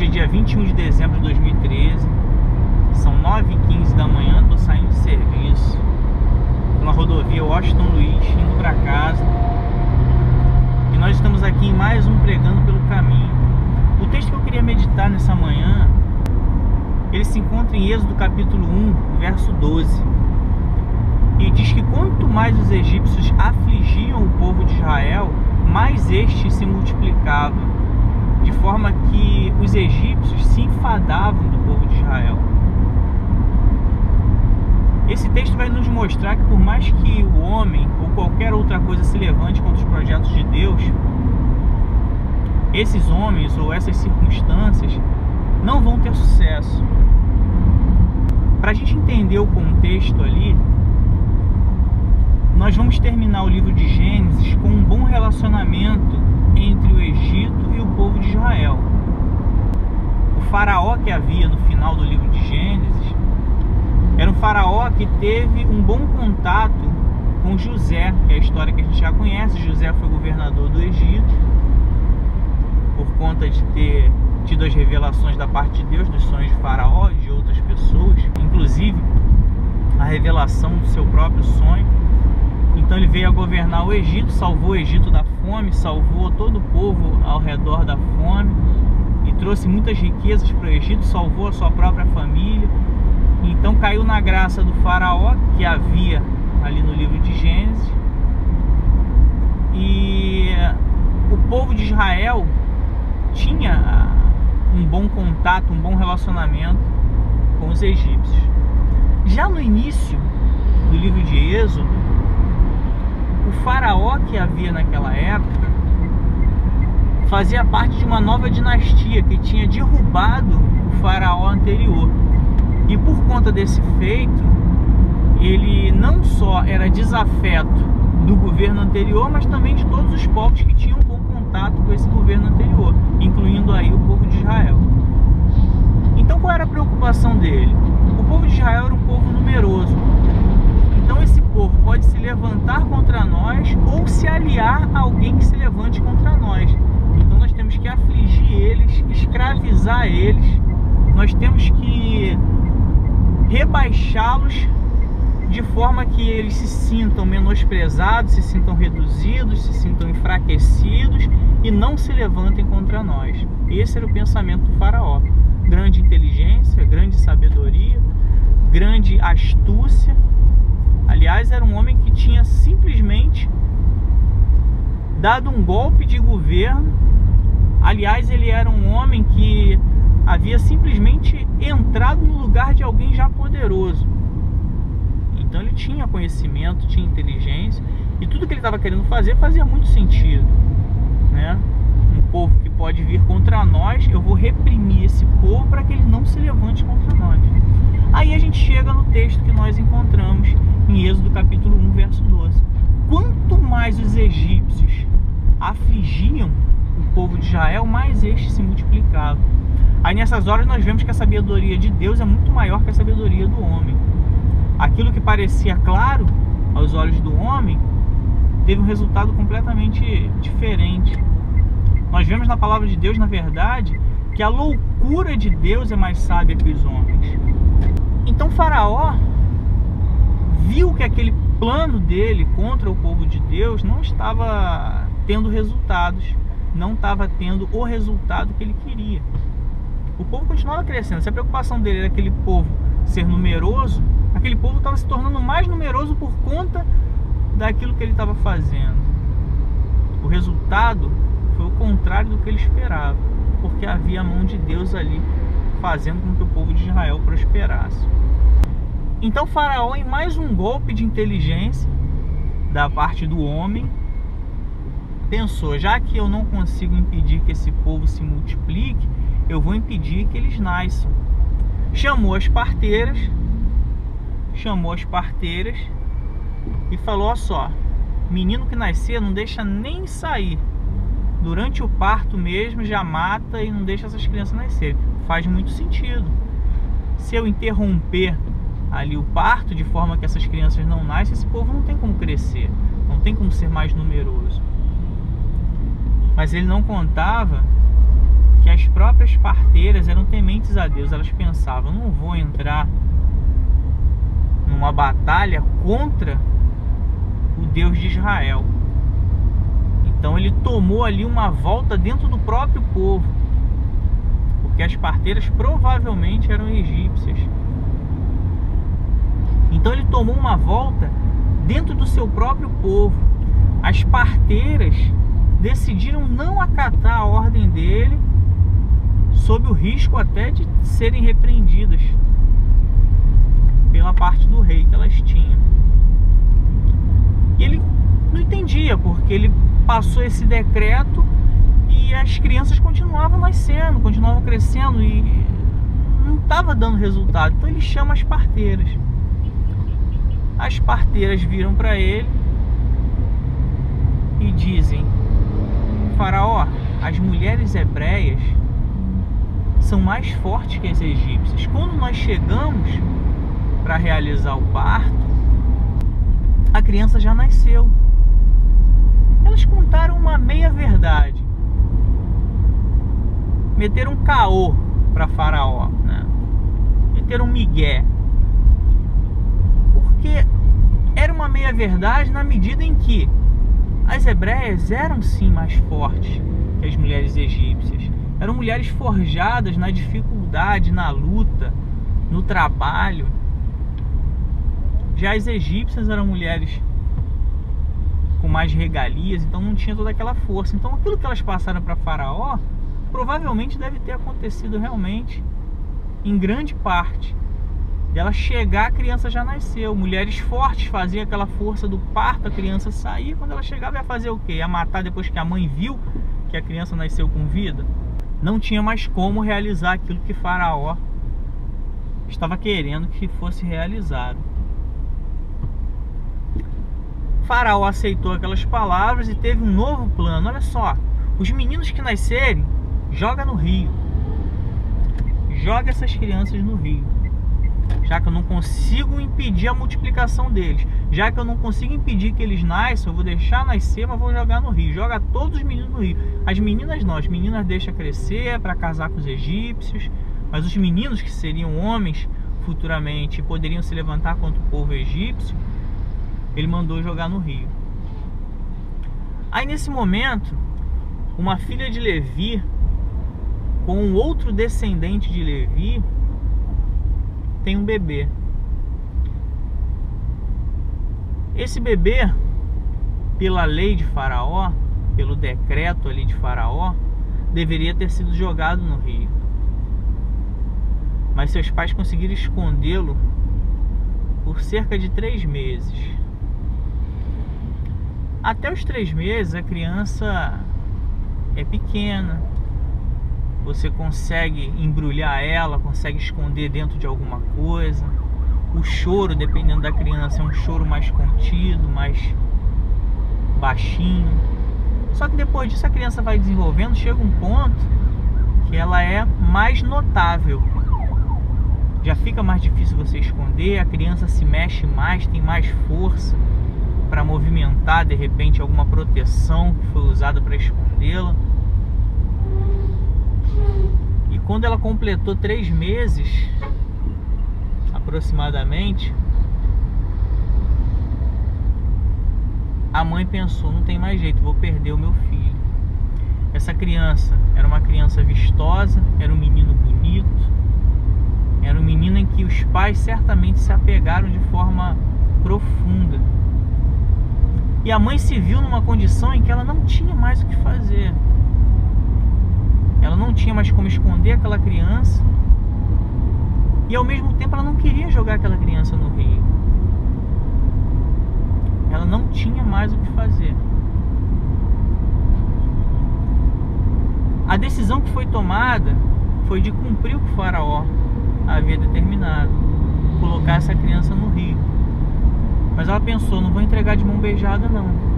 Hoje é dia 21 de dezembro de 2013. São 9h15 da manhã, estou saindo de serviço na rodovia Washington Luiz, indo para casa. E nós estamos aqui em mais um Pregando pelo Caminho. O texto que eu queria meditar nessa manhã, ele se encontra em Êxodo capítulo 1, verso 12. E diz que quanto mais os egípcios afligiam o povo de Israel, mais este se multiplicava, de forma que os egípcios se enfadavam do povo de Israel. Esse texto vai nos mostrar que por mais que o homem ou qualquer outra coisa se levante contra os projetos de Deus, esses homens ou essas circunstâncias não vão ter sucesso. Para a gente entender o contexto ali, nós vamos terminar o livro de Gênesis com um bom relacionamento entre o Egito e o povo de Israel. O faraó que havia no final do livro de Gênesis era um faraó que teve um bom contato com José, que é a história que a gente já conhece. José foi governador do Egito, por conta de ter tido as revelações da parte de Deus, dos sonhos de faraó e de outras pessoas, inclusive a revelação do seu próprio sonho. Então ele veio a governar o Egito, salvou o Egito da fome, salvou todo o povo ao redor da fome e trouxe muitas riquezas para o Egito, salvou a sua própria família. Então caiu na graça do faraó que havia ali no livro de Gênesis. E o povo de Israel tinha um bom contato, um bom relacionamento com os egípcios. Já no início do livro de Êxodo, o faraó que havia naquela época fazia parte de uma nova dinastia que tinha derrubado o faraó anterior. E por conta desse feito, ele não só era desafeto do governo anterior, mas também de todos os povos que tinham um bom contato com esse governo anterior, incluindo aí o povo de Israel. Então qual era a preocupação dele? O povo de Israel era um povo numeroso. Então esse povo pode se levantar contra nós ou se aliar a alguém que se levante contra nós. Então nós temos que afligir eles, escravizar eles, nós temos que rebaixá-los de forma que eles se sintam menosprezados, se sintam reduzidos, se sintam enfraquecidos e não se levantem contra nós. Esse era o pensamento do faraó. Grande inteligência, grande sabedoria, grande astúcia. Aliás, era um homem que tinha simplesmente dado um golpe de governo. Aliás, ele era um homem que havia simplesmente entrado no lugar de alguém já poderoso. Então ele tinha conhecimento, tinha inteligência, e tudo que ele estava querendo fazer fazia muito sentido, né? Um povo que pode vir contra nós, eu vou reprimir esse povo para que ele não se levante contra nós. Aí a gente chega no texto que nós encontramos em Êxodo capítulo 1, verso 12. Quanto mais os egípcios afligiam o povo de Israel, mais este se multiplicava. Aí nessas horas nós vemos que a sabedoria de Deus é muito maior que a sabedoria do homem. Aquilo que parecia claro aos olhos do homem teve um resultado completamente diferente. Nós vemos na palavra de Deus, na verdade, que a loucura de Deus é mais sábia que os homens. Então Faraó viu que aquele plano dele contra o povo de Deus não estava tendo resultados, não estava tendo o resultado que ele queria. O povo continuava crescendo. Se a preocupação dele era aquele povo ser numeroso, aquele povo estava se tornando mais numeroso por conta daquilo que ele estava fazendo. O resultado foi o contrário do que ele esperava, porque havia a mão de Deus ali fazendo com que o povo de Israel prosperasse. Então Faraó, em mais um golpe de inteligência da parte do homem, pensou: já que eu não consigo impedir que esse povo se multiplique, eu vou impedir que eles nasçam. Chamou as parteiras e falou: ó só, menino que nascer não deixa nem sair. Durante o parto mesmo já mata e não deixa essas crianças nascerem. Faz muito sentido. Se eu interromper ali o parto de forma que essas crianças não nascem, esse povo não tem como crescer, não tem como ser mais numeroso. Mas ele não contava que as próprias parteiras eram tementes a Deus. Elas pensavam: não vou entrar numa batalha contra o Deus de Israel. Então ele tomou ali uma volta dentro do próprio povo, porque as parteiras provavelmente eram egípcias. Então ele tomou uma volta dentro do seu próprio povo. As parteiras decidiram não acatar a ordem dele, sob o risco até de serem repreendidas pela parte do rei que elas tinham. E ele não entendia, porque ele passou esse decreto e as crianças continuavam nascendo, continuavam crescendo e não estava dando resultado. Então ele chama as parteiras. As parteiras viram para ele e dizem: Faraó, as mulheres hebreias são mais fortes que as egípcias. Quando nós chegamos para realizar o parto, a criança já nasceu. Elas contaram uma meia verdade, meteram um caô para Faraó, né? Meteram um migué, porque era uma meia verdade na medida em que as hebreias eram sim mais fortes que as mulheres egípcias. Eram mulheres forjadas na dificuldade, na luta, no trabalho. Já as egípcias eram mulheres com mais regalias, então não tinha toda aquela força. Então aquilo que elas passaram para Faraó provavelmente deve ter acontecido realmente em grande parte. Dela chegar, a criança já nasceu. Mulheres fortes faziam aquela força do parto, a criança saía. Quando ela chegava, ia fazer o quê? Ia matar depois que a mãe viu que a criança nasceu com vida? Não tinha mais como realizar aquilo que Faraó estava querendo que fosse realizado. Faraó aceitou aquelas palavras e teve um novo plano. Olha só, os meninos que nascerem, joga no rio. Joga essas crianças no rio. Já que eu não consigo impedir a multiplicação deles, já que eu não consigo impedir que eles nasçam, eu vou deixar nascer, mas vou jogar no rio. Joga todos os meninos no rio. As meninas não, as meninas deixa crescer para casar com os egípcios, mas os meninos que seriam homens futuramente poderiam se levantar contra o povo egípcio, ele mandou jogar no rio. Aí nesse momento, uma filha de Levi com um outro descendente de Levi tem um bebê. Esse bebê, pela lei de Faraó, pelo decreto ali de Faraó, deveria ter sido jogado no rio. Mas seus pais conseguiram escondê-lo por cerca de 3 meses. Até os 3 meses a criança é pequena. Você consegue embrulhar ela, consegue esconder dentro de alguma coisa. O choro, dependendo da criança, é um choro mais contido, mais baixinho. Só que depois disso a criança vai desenvolvendo, chega um ponto que ela é mais notável. Já fica mais difícil você esconder, a criança se mexe mais, tem mais força para movimentar de repente alguma proteção que foi usada para escondê-la. E quando ela completou 3 meses, aproximadamente, a mãe pensou: não tem mais jeito, vou perder o meu filho. Essa criança era uma criança vistosa, era um menino bonito, era um menino em que os pais certamente se apegaram de forma profunda. E a mãe se viu numa condição em que ela não tinha mais o que fazer. Ela não tinha mais como esconder aquela criança. E ao mesmo tempo ela não queria jogar aquela criança no rio. Ela não tinha mais o que fazer. A decisão que foi tomada foi de cumprir o que o Faraó havia determinado: colocar essa criança no rio. Mas ela pensou: não vou entregar de mão beijada não.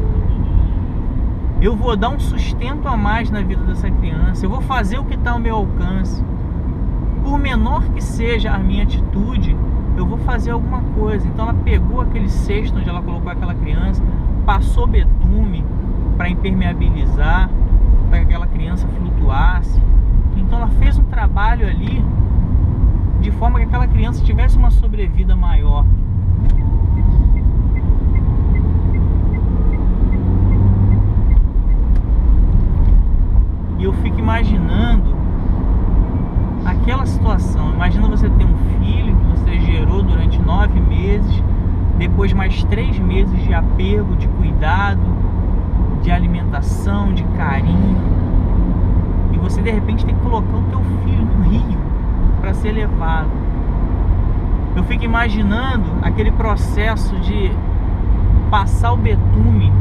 Eu vou dar um sustento a mais na vida dessa criança. Eu vou fazer o que está ao meu alcance. Por menor que seja a minha atitude, eu vou fazer alguma coisa. Então ela pegou aquele cesto onde ela colocou aquela criança, passou betume para impermeabilizar, para que aquela criança flutuasse. Então ela fez um trabalho ali de forma que aquela criança tivesse uma sobrevida maior. E eu fico imaginando aquela situação. Imagina você ter um filho que você gerou durante 9 meses, depois mais 3 meses de apego, de cuidado, de alimentação, de carinho, e você de repente tem que colocar o teu filho no rio para ser levado. Eu fico imaginando aquele processo de passar o betume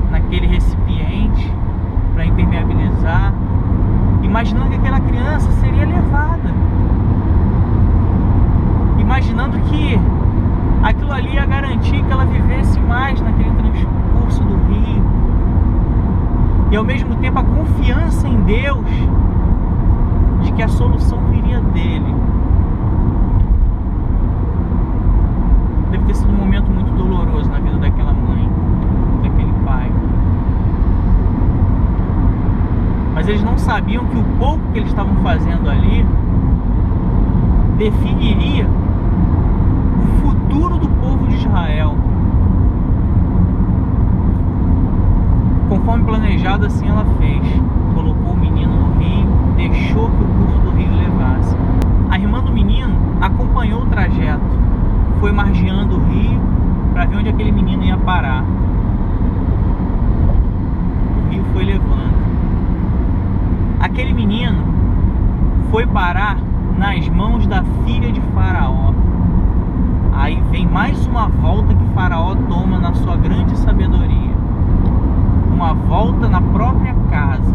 naquele recipiente para impermeabilizar, imaginando que aquela criança seria levada, imaginando que aquilo ali ia garantir que ela vivesse mais naquele transcurso do rio, e ao mesmo tempo a confiança em Deus de que a solução viria dele. Deve ter sido um momento muito doloroso na vida daquela mãe, daquele pai. Mas eles não sabiam que o pouco que eles estavam fazendo ali definiria o futuro do povo de Israel. Conforme planejado, assim ela fez. Colocou o menino no rio, deixou que o curso do rio levasse. A irmã do menino acompanhou o trajeto, foi margeando o rio para ver onde aquele menino ia parar. O rio foi levando. Aquele menino foi parar nas mãos da filha de Faraó. Aí vem mais uma volta que Faraó toma na sua grande sabedoria. Uma volta na própria casa.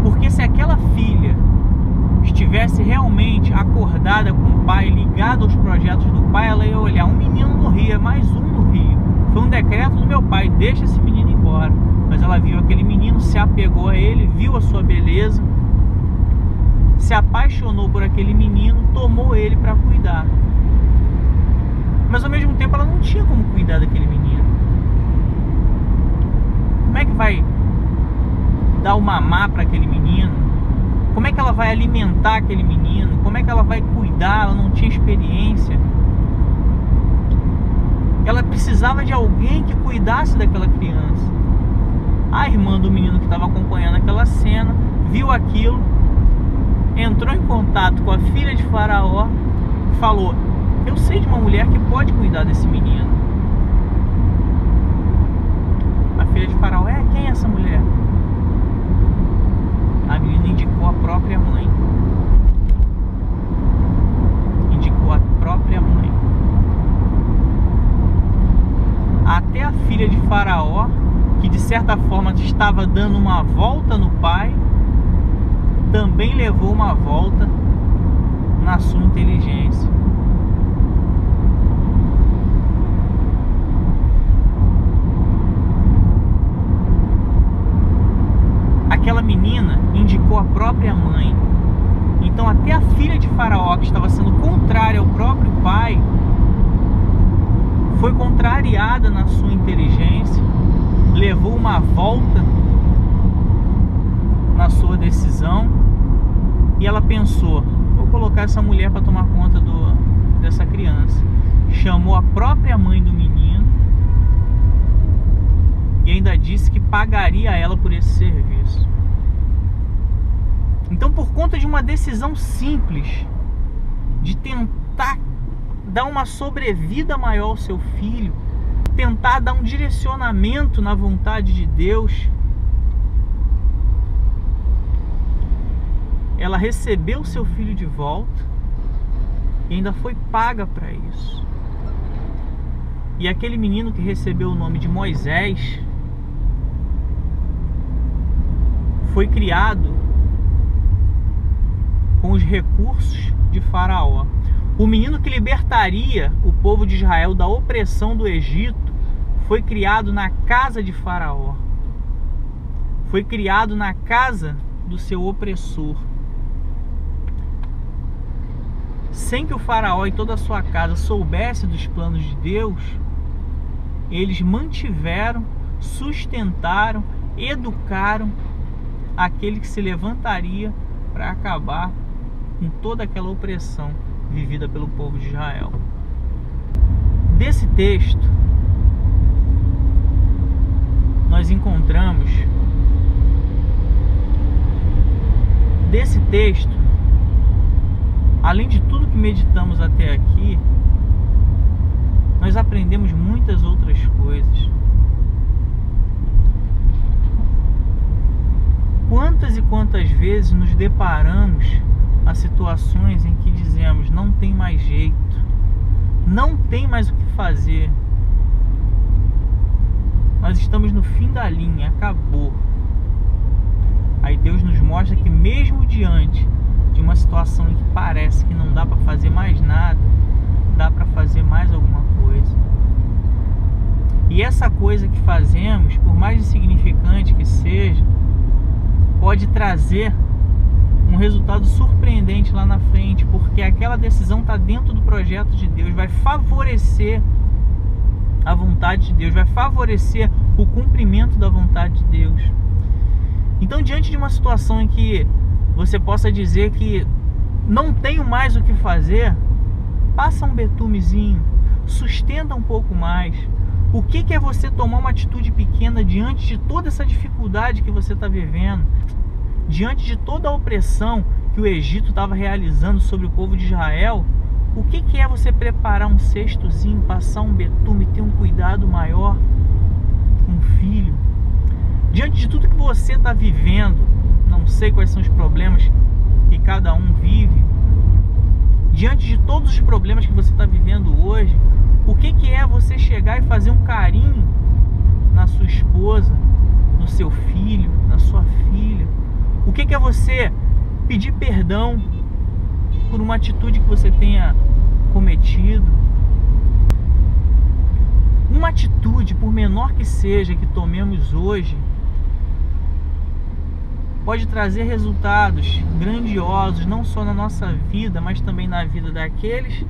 Porque se aquela filha estivesse realmente acordada com o pai, ligada aos projetos do pai, ela ia olhar, um menino no rio, é mais um no rio. Foi um decreto do meu pai, deixa esse menino embora. Mas ela viu aquele menino, se apegou a ele, viu a sua beleza, se apaixonou por aquele menino, tomou ele para cuidar. Mas ao mesmo tempo ela não tinha como cuidar daquele menino. Como é que vai dar o mamar para aquele menino? Como é que ela vai alimentar aquele menino? Como é que ela vai cuidar? Ela não tinha experiência. Ela precisava de alguém que cuidasse daquela criança. A irmã do menino que estava acompanhando aquela cena viu aquilo, entrou em contato com a filha de Faraó, falou: eu sei de uma mulher que pode cuidar desse menino. A filha de Faraó: quem é essa mulher? A menina indicou a própria mãe. Indicou a própria mãe. Até a filha de Faraó, que de certa forma estava dando uma volta no pai, também levou uma volta na sua inteligência. Aquela menina indicou a própria mãe. Então até a filha de Faraó, que estava sendo contrária ao próprio pai, foi contrariada na sua inteligência, levou uma volta na sua decisão, e ela pensou: vou colocar essa mulher para tomar conta dessa criança. Chamou a própria mãe do menino e ainda disse que pagaria a ela por esse serviço. Então, por conta de uma decisão simples de tentar dar uma sobrevida maior ao seu filho, tentar dar um direcionamento na vontade de Deus, ela recebeu seu filho de volta e ainda foi paga para isso. E aquele menino que recebeu o nome de Moisés foi criado com os recursos de Faraó. O menino que libertaria o povo de Israel da opressão do Egito foi criado na casa de Faraó. Foi criado na casa do seu opressor. sem que o faraó e toda a sua casa soubesse dos planos de Deus, eles mantiveram, sustentaram, educaram aquele que se levantaria para acabar com toda aquela opressão vivida pelo povo de Israel. Desse texto, nós encontramos, além de tudo que meditamos até aqui, nós aprendemos muitas outras coisas. Quantas e quantas vezes nos deparamos a situações em que dizemos: não tem mais jeito, não tem mais o que fazer, nós estamos no fim da linha, acabou. Aí Deus nos mostra que mesmo diante de uma situação em que parece que não dá para fazer mais nada, dá para fazer mais alguma coisa. E essa coisa que fazemos, por mais insignificante que seja, pode trazer um resultado surpreendente lá na frente, porque aquela decisão está dentro do projeto de Deus, vai favorecer a vontade de Deus, vai favorecer o cumprimento da vontade de Deus. Então, diante de uma situação em que você possa dizer que não tenho mais o que fazer, passa um betumezinho, sustenta um pouco mais. O que é você tomar uma atitude pequena diante de toda essa dificuldade que você está vivendo, diante de toda a opressão que o Egito estava realizando sobre o povo de Israel? O que é você preparar um cestozinho, passar um betume, ter um cuidado maior com um filho? Diante de tudo que você está vivendo, não sei quais são os problemas que cada um vive, diante de todos os problemas que você está vivendo hoje, o que é você chegar e fazer um carinho na sua esposa, no seu filho, na sua filha? O que é você pedir perdão por uma atitude que você tenha cometido? Uma atitude, por menor que seja, que tomemos hoje, pode trazer resultados grandiosos, não só na nossa vida, mas também na vida daqueles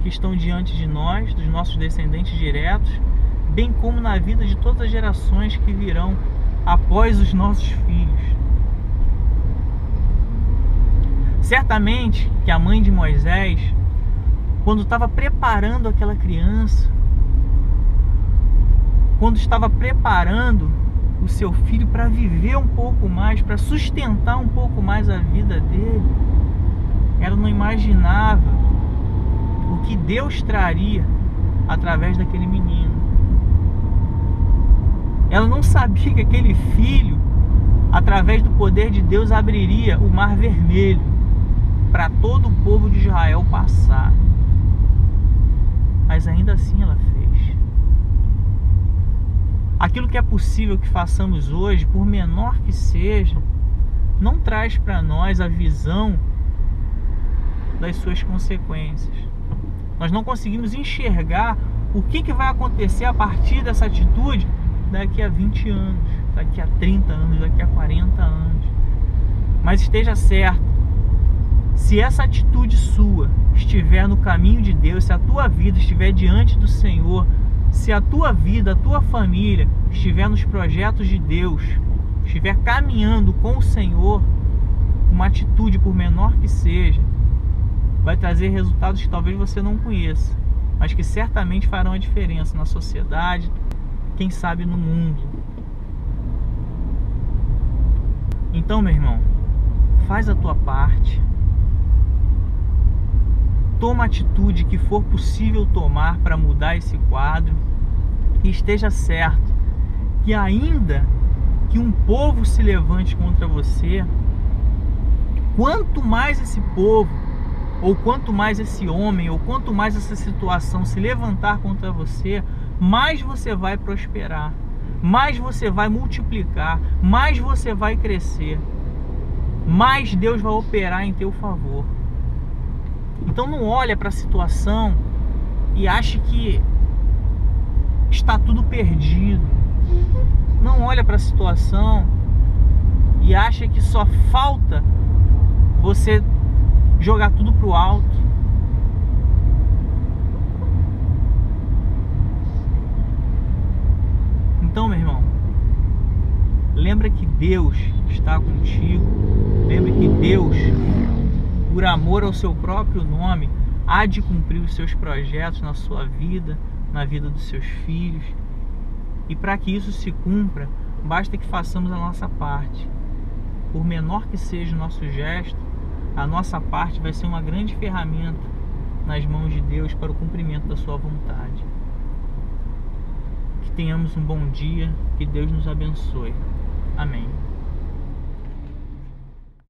que estão diante de nós, dos nossos descendentes diretos, bem como na vida de todas as gerações que virão após os nossos filhos. Certamente que a mãe de Moisés, quando estava preparando aquela criança, quando estava preparando o seu filho para viver um pouco mais, para sustentar um pouco mais a vida dele, ela não imaginava o que Deus traria através daquele menino. Ela não sabia que aquele filho, através do poder de Deus, abriria o Mar Vermelho para todo o povo de Israel passar. Mas ainda assim ela fez. Aquilo que é possível que façamos hoje, por menor que seja, não traz para nós a visão das suas consequências. Nós não conseguimos enxergar o que vai acontecer a partir dessa atitude daqui a 20 anos, daqui a 30 anos, daqui a 40 anos. Mas esteja certo, se essa atitude sua estiver no caminho de Deus, se a tua vida estiver diante do Senhor, se a tua vida, a tua família estiver nos projetos de Deus, estiver caminhando com o Senhor, uma atitude, por menor que seja, vai trazer resultados que talvez você não conheça, mas que certamente farão a diferença na sociedade, quem sabe no mundo. Então, meu irmão, faz a tua parte, toma a atitude que for possível tomar para mudar esse quadro, e esteja certo que ainda que um povo se levante contra você, quanto mais esse povo, ou quanto mais esse homem, ou quanto mais essa situação se levantar contra você, mais você vai prosperar, mais você vai multiplicar, mais você vai crescer, mais Deus vai operar em teu favor. Então não olha para a situação e ache que está tudo perdido. Não olha para a situação e acha que só falta você jogar tudo pro alto. Então, meu irmão, lembra que Deus está contigo. Lembra que Deus, por amor ao seu próprio nome, há de cumprir os seus projetos na sua vida, na vida dos seus filhos. E para que isso se cumpra, basta que façamos a nossa parte. Por menor que seja o nosso gesto, a nossa parte vai ser uma grande ferramenta nas mãos de Deus para o cumprimento da sua vontade. Que tenhamos um bom dia, que Deus nos abençoe. Amém.